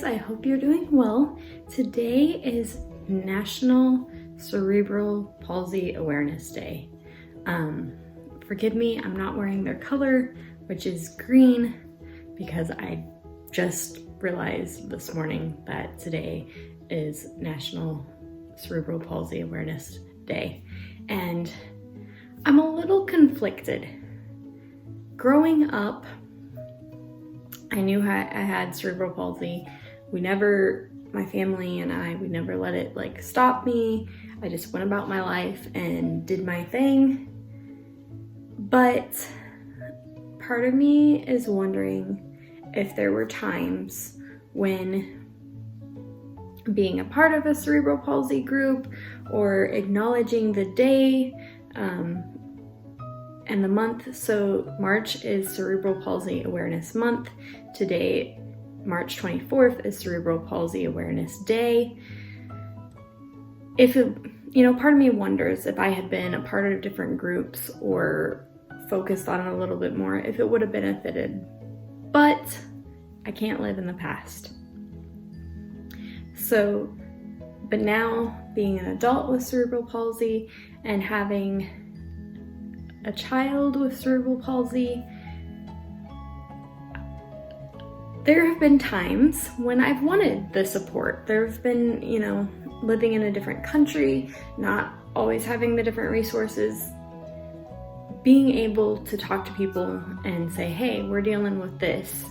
guys, I hope you're doing well. Today is National Cerebral Palsy Awareness Day. Forgive me, I'm not wearing their color, which is green, because I just realized this morning that today is National Cerebral Palsy Awareness Day. And I'm a little conflicted. Growing up, I knew I had cerebral palsy. My family and I, we never let it stop me. I just went about my life and did my thing. But part of me is wondering if there were times when being a part of a cerebral palsy group or acknowledging the day and the month. So March is Cerebral Palsy Awareness Month. Today, March 24th, is Cerebral Palsy Awareness Day. Part of me wonders if I had been a part of different groups or focused on it a little bit more, if it would have benefited. But I can't live in the past. But now, being an adult with cerebral palsy and having a child with cerebral palsy, there have been times when I've wanted the support. There have been, living in a different country, not always having the different resources, being able to talk to people and say, hey, we're dealing with this.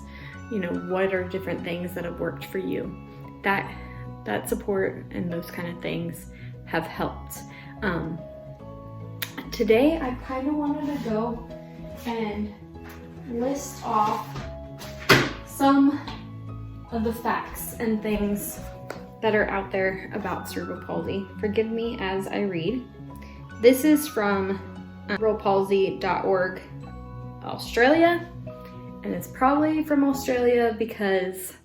What are different things that have worked for you? That support and those kind of things have helped. Today, I kind of wanted to go and list off some of the facts and things that are out there about cerebral palsy. Forgive me as I read. This is from cerebralpalsy.org, Australia, and it's probably from Australia because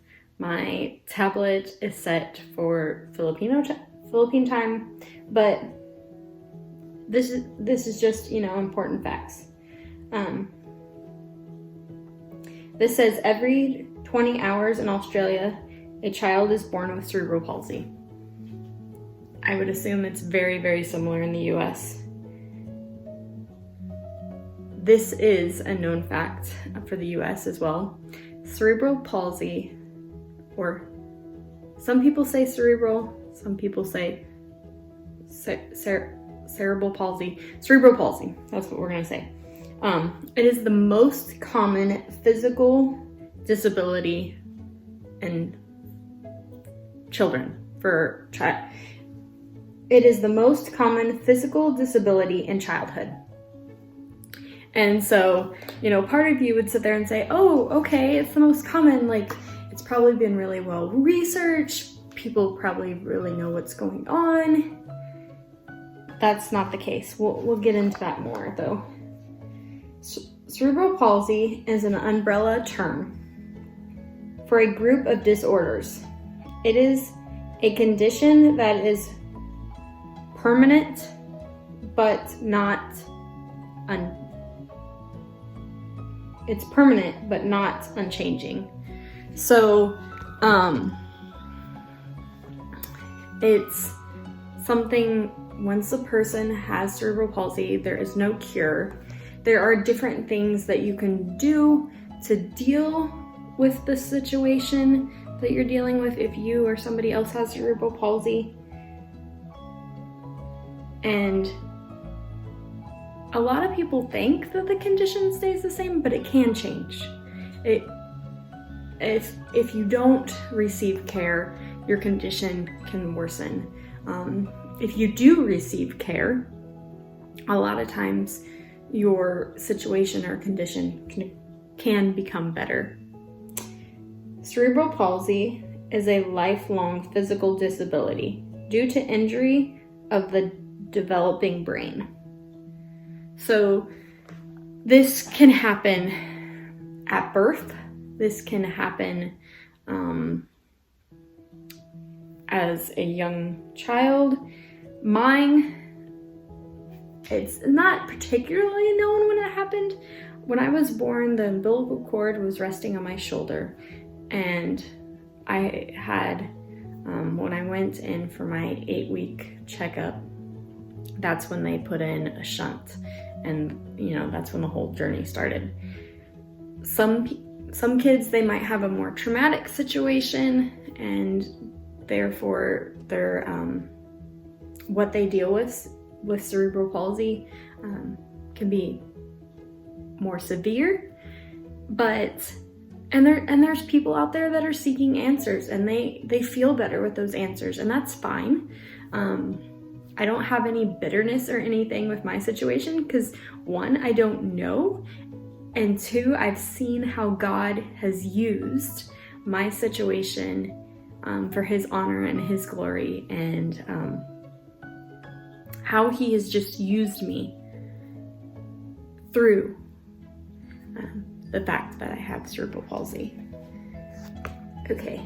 my tablet is set for Philippine time, but this is just, important facts. This says every 20 hours in Australia, a child is born with cerebral palsy. I would assume it's very, very similar in the US. This is a known fact for the US as well. Cerebral palsy, or some people say cerebral, some people say cerebral palsy. Cerebral palsy, that's what we're gonna say. It is the most common physical disability in children. It is the most common physical disability in childhood. And so, part of you would sit there and say, oh, okay, it's the most common, it's probably been really well researched. People probably really know what's going on. That's not the case. We'll get into that more though. Cerebral palsy is an umbrella term for a group of disorders. It is a condition that is permanent but not it's permanent but not unchanging. So it's something, once a person has cerebral palsy, there is no cure. There are different things that you can do to deal with the situation that you're dealing with if you or somebody else has cerebral palsy. And a lot of people think that the condition stays the same, but it can change. If you don't receive care, your condition can worsen. If you do receive care, a lot of times your situation or condition can become better. Cerebral palsy is a lifelong physical disability due to injury of the developing brain. So this can happen at birth. This can happen as a young child. Mine, it's not particularly known when it happened. When I was born, the umbilical cord was resting on my shoulder, and I had, when I went in for my 8-week checkup, that's when they put in a shunt. And, that's when the whole journey started. Some kids, they might have a more traumatic situation, and therefore their, what they deal with cerebral palsy can be more severe. And there's people out there that are seeking answers, and they feel better with those answers, and that's fine. I don't have any bitterness or anything with my situation because, one, I don't know, and two, I've seen how God has used my situation for His honor and His glory, and how He has just used me through the fact that I have cerebral palsy. Okay.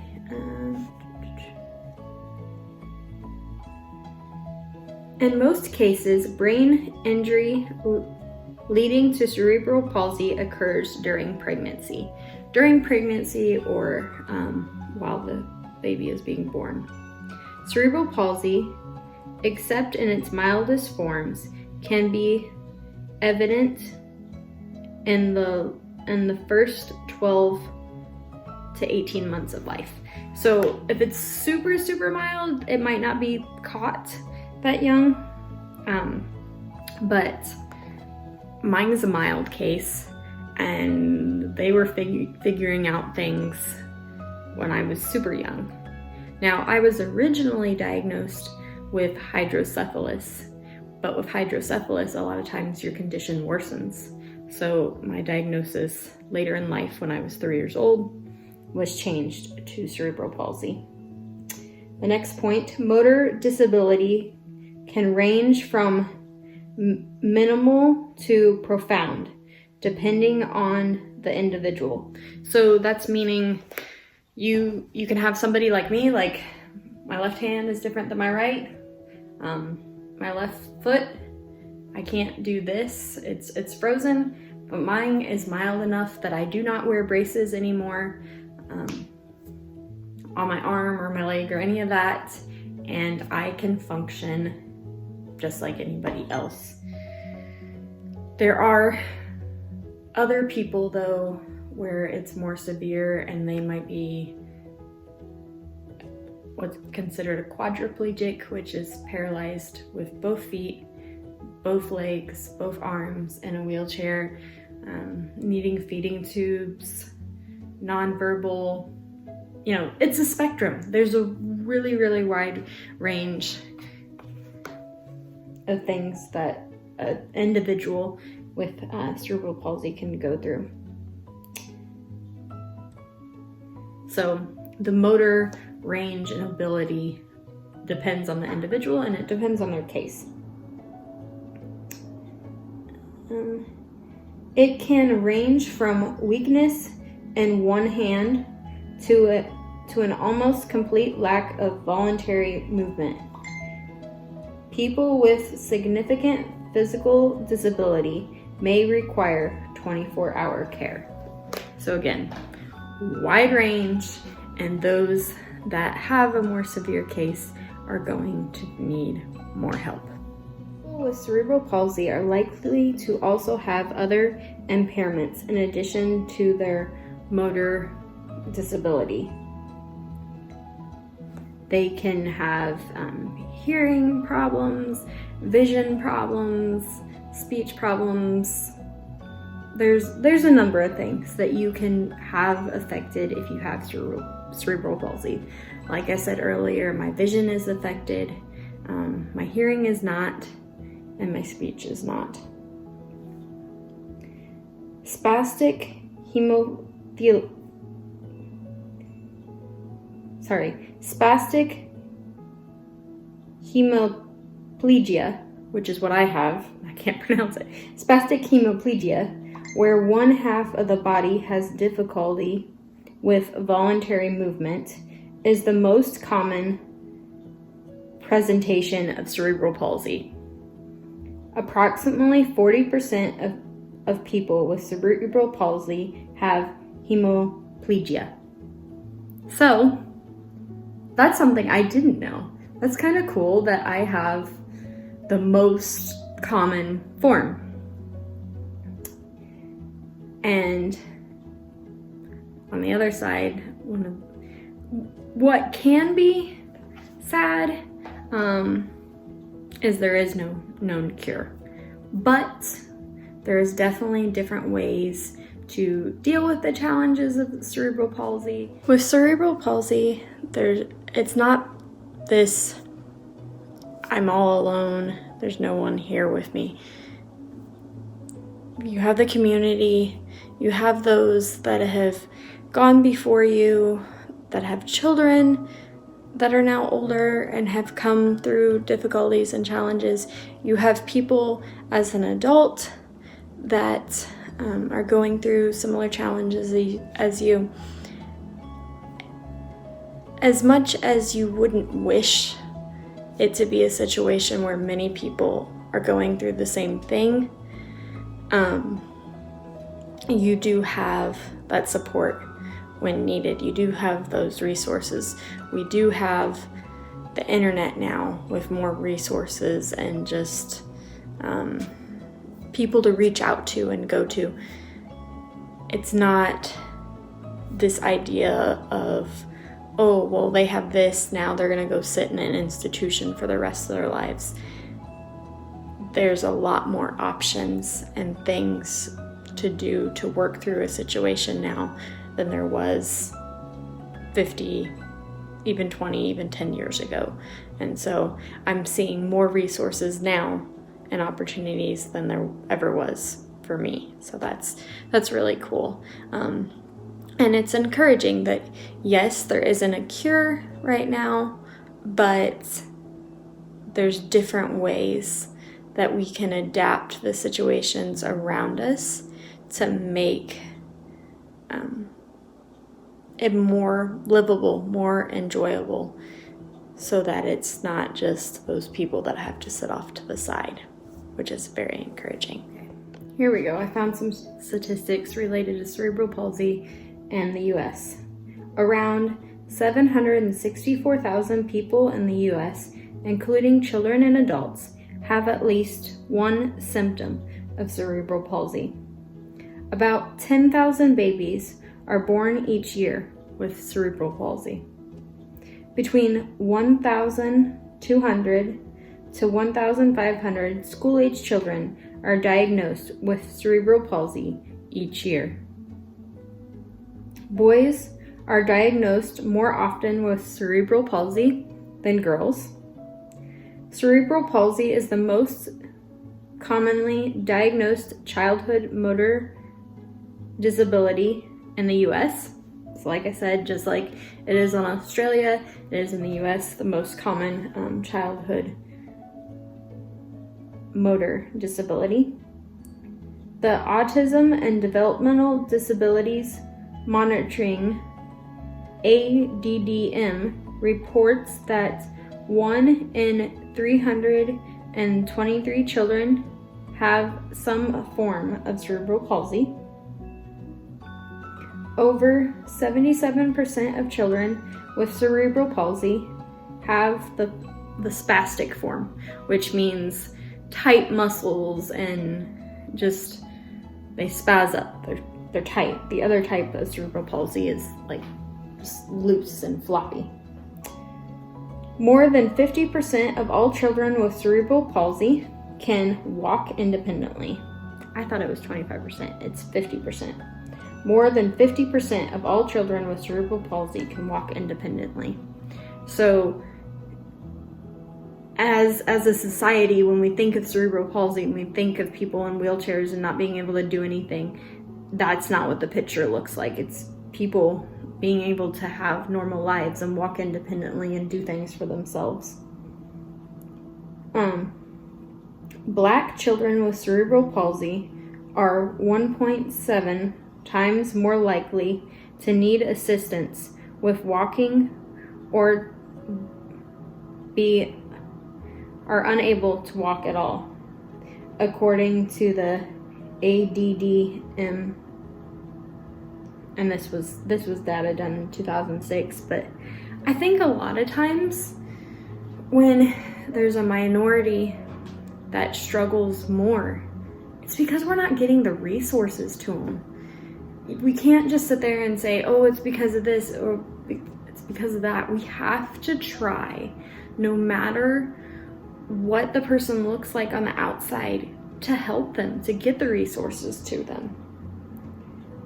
In most cases, brain injury leading to cerebral palsy occurs during pregnancy. During pregnancy or while the baby is being born. Cerebral palsy, except in its mildest forms, can be evident in the first 12 to 18 months of life. So if it's super, super mild, it might not be caught that young, but mine is a mild case, and they were figuring out things when I was super young. Now, I was originally diagnosed with hydrocephalus, but with hydrocephalus, a lot of times your condition worsens. So my diagnosis later in life, when I was 3 years old, was changed to cerebral palsy. The next point, motor disability can range from minimal to profound, depending on the individual. So that's meaning you can have somebody like me, like my left hand is different than my right. My left foot, I can't do this, it's frozen, but mine is mild enough that I do not wear braces anymore on my arm or my leg or any of that, and I can function just like anybody else. There are other people though where it's more severe, and they might be what's considered a quadriplegic, which is paralyzed with both feet, both legs, both arms, in a wheelchair, needing feeding tubes, nonverbal. It's a spectrum. There's a really, really wide range of things that an individual with cerebral palsy can go through. So the motor range and ability depends on the individual, and it depends on their case. It can range from weakness in one hand to an almost complete lack of voluntary movement. People with significant physical disability may require 24-hour care. So again, wide range, and those that have a more severe case are going to need more help. People with cerebral palsy are likely to also have other impairments in addition to their motor disability. They can have hearing problems, vision problems, speech problems. There's a number of things that you can have affected if you have cerebral palsy. Like I said earlier, my vision is affected, my hearing is not, and my speech is not. Spastic hemiplegia, which is what I have, I can't pronounce it. Spastic hemiplegia, where one half of the body has difficulty with voluntary movement, is the most common presentation of cerebral palsy. Approximately 40% of people with cerebral palsy have hemiplegia. So, that's something I didn't know. That's kind of cool that I have the most common form. And on the other side, what can be sad is there is no known cure. But there is definitely different ways to deal with the challenges of cerebral palsy. With cerebral palsy, it's not this, I'm all alone, there's no one here with me. You have the community, you have those that have gone before you, that have children that are now older and have come through difficulties and challenges. You have people as an adult that are going through similar challenges as you. As much as you wouldn't wish it to be a situation where many people are going through the same thing, you do have that support when needed. You do have those resources. We do have the internet now with more resources and just people to reach out to and go to. It's not this idea of, oh, well, they have this, now they're gonna go sit in an institution for the rest of their lives. There's a lot more options and things to do to work through a situation now than there was 50, even 20, even 10 years ago. And so I'm seeing more resources now and opportunities than there ever was for me. So that's really cool. And it's encouraging that, yes, there isn't a cure right now, but there's different ways that we can adapt the situations around us to make it more livable, more enjoyable, so that it's not just those people that have to sit off to the side, which is very encouraging. Here we go. I found some statistics related to cerebral palsy in the US. Around 764,000 people in the US, including children and adults, have at least one symptom of cerebral palsy. About 10,000 babies are born each year with cerebral palsy. Between 1,200 to 1,500 school-age children are diagnosed with cerebral palsy each year. Boys are diagnosed more often with cerebral palsy than girls. Cerebral palsy is the most commonly diagnosed childhood motor disability in the US. So like I said, just like it is in Australia, it is in the US the most common childhood motor disability. The Autism and Developmental Disabilities Monitoring ADDM reports that 1 in 323 children have some form of cerebral palsy. Over 77% of children with cerebral palsy have the spastic form, which means tight muscles and just they spaz up. They're tight. The other type of cerebral palsy is like just loose and floppy. More than 50% of all children with cerebral palsy can walk independently. I thought it was 25%. It's 50%. More than 50% of all children with cerebral palsy can walk independently. So, as a society, when we think of cerebral palsy, when we think of people in wheelchairs and not being able to do anything, that's not what the picture looks like. It's people being able to have normal lives and walk independently and do things for themselves. Black children with cerebral palsy are 1.7 times more likely to need assistance with walking or are unable to walk at all, according to the ADDM. And this was data done in 2006, but I think a lot of times when there's a minority that struggles more, it's because we're not getting the resources to them. We can't just sit there and say, oh, it's because of this or it's because of that. We have to try, no matter what the person looks like on the outside, to help them, to get the resources to them.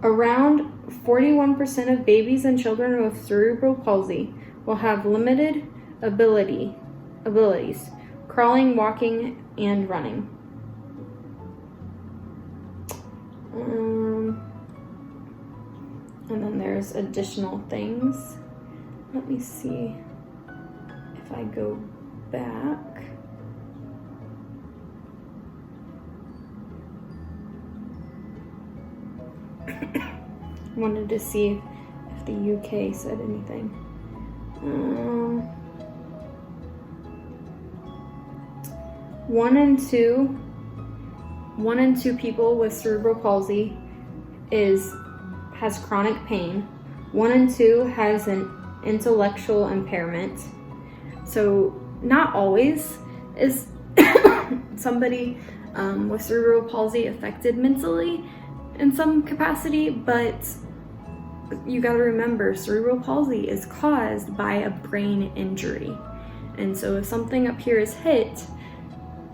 Around 41% of babies and children with cerebral palsy will have limited abilities, crawling, walking, and running. And then there's additional things. Let me see if I go back. Wanted to see if the UK said anything. 1 in 2 people with cerebral palsy has chronic pain. 1 in 2 has an intellectual impairment. So not always is somebody with cerebral palsy affected mentally in some capacity, but you got to remember, cerebral palsy is caused by a brain injury. And so if something up here is hit,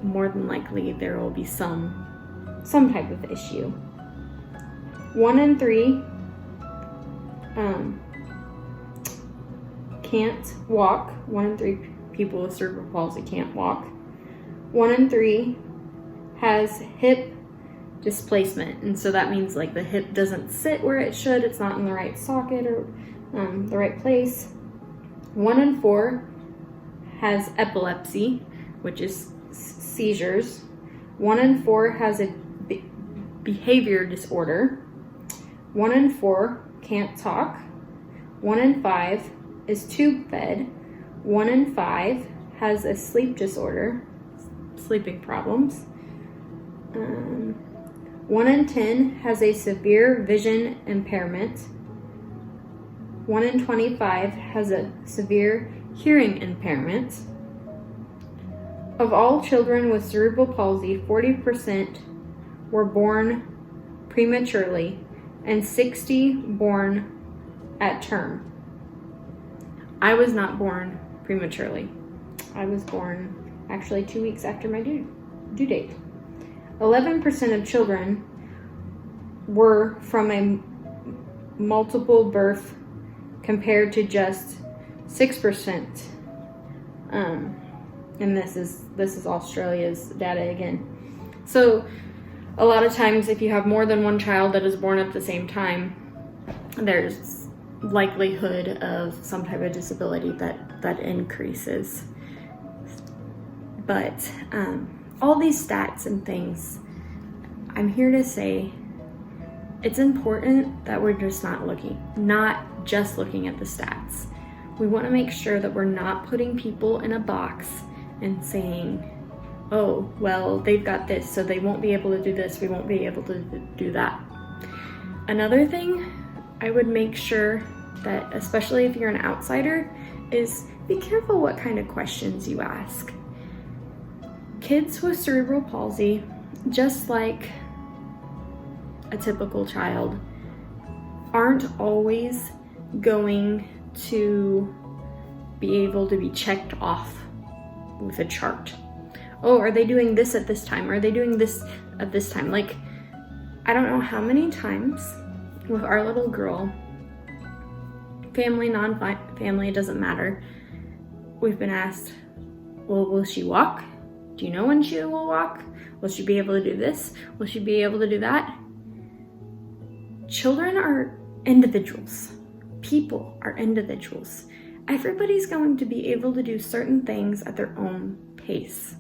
more than likely there will be some type of issue. 1 in 3 can't walk. 1 in 3 people with cerebral palsy can't walk. 1 in 3 has hip displacement, and so that means like the hip doesn't sit where it should. It's not in the right socket or the right place. 1 in 4 has epilepsy, which is seizures. 1 in 4 has a behavior disorder. 1 in 4 can't talk. 1 in 5 is tube fed. 1 in 5 has a sleep disorder, sleeping problems. 1 in 10 has a severe vision impairment. 1 in 25 has a severe hearing impairment. Of all children with cerebral palsy, 40% were born prematurely and 60% born at term. I was not born prematurely. I was born actually 2 weeks after my due date. 11% of children were from a multiple birth compared to just 6%. And this is Australia's data again. So a lot of times if you have more than one child that is born at the same time, there's likelihood of some type of disability that increases. But all these stats and things, I'm here to say it's important that we're just not just looking at the stats. We want to make sure that we're not putting people in a box and saying, oh, well, they've got this, so they won't be able to do this, we won't be able to do that. Another thing I would make sure that, especially if you're an outsider, is be careful what kind of questions you ask. Kids with cerebral palsy, just like a typical child, aren't always going to be able to be checked off with a chart. Oh, are they doing this at this time? Are they doing this at this time? Like, I don't know how many times with our little girl, family, non-family, it doesn't matter, we've been asked, well, will she walk? Do you know when she will walk? Will she be able to do this? Will she be able to do that? Children are individuals. People are individuals. Everybody's going to be able to do certain things at their own pace.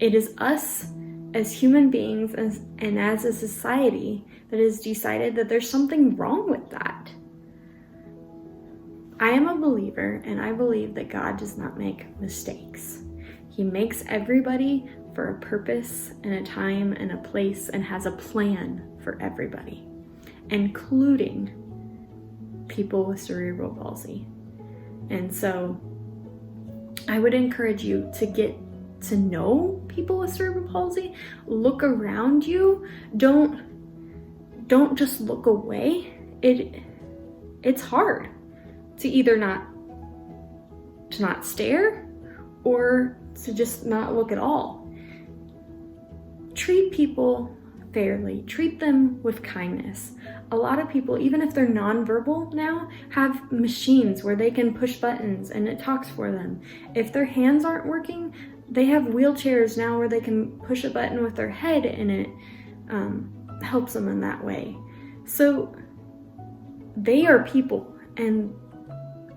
It is us as human beings and as a society that has decided that there's something wrong with that. I am a believer, and I believe that God does not make mistakes. He makes everybody for a purpose and a time and a place, and has a plan for everybody, including people with cerebral palsy. And so I would encourage you to get to know people with cerebral palsy. Look around you. Don't just look away. It's hard to either not stare or to just not look at all. Treat people fairly. Treat them with kindness. A lot of people, even if they're nonverbal now, have machines where they can push buttons and it talks for them. If their hands aren't working, they have wheelchairs now where they can push a button with their head and it helps them in that way. So they are people, and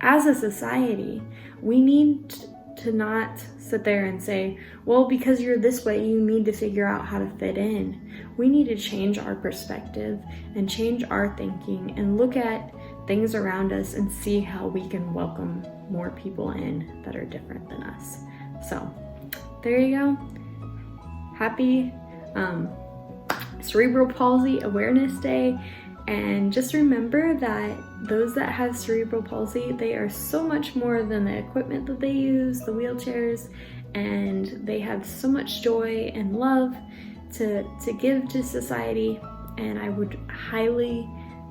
as a society, we need to not sit there and say, well, because you're this way, you need to figure out how to fit in. We need to change our perspective and change our thinking and look at things around us and see how we can welcome more people in that are different than us. So there you go. Happy Cerebral Palsy Awareness Day. And just remember that those that have cerebral palsy, they are so much more than the equipment that they use, the wheelchairs, and they have so much joy and love to give to society. And I would highly,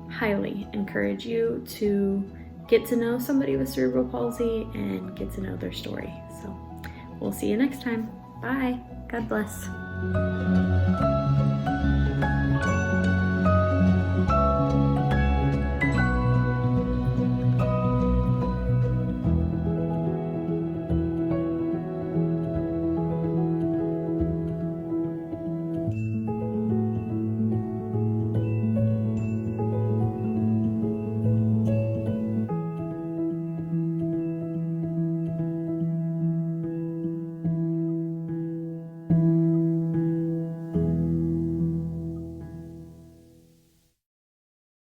highly encourage you to get to know somebody with cerebral palsy and get to know their story. So we'll see you next time. Bye. God bless.